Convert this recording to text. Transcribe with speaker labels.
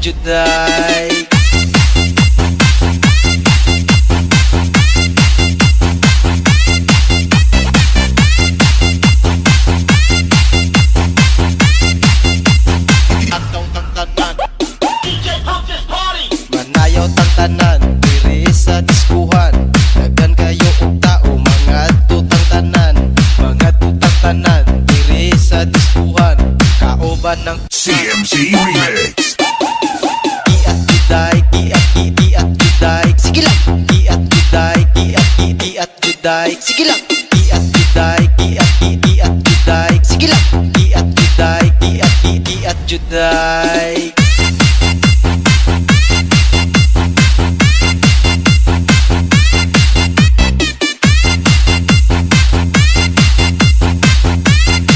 Speaker 1: juday. Manayaw tang tanan diri sa diskuhan. Daghan kayo og tao mga tutang tanan. Mga tutang tanan diri sa diskuhan. Kaoban ng
Speaker 2: CMC Remix.
Speaker 1: Giat juday, giat juday. Sige lang. Giat juday, giat juday. Sige lang. Giat juday, giat juday. Sige lang. Giat juday, giat juday.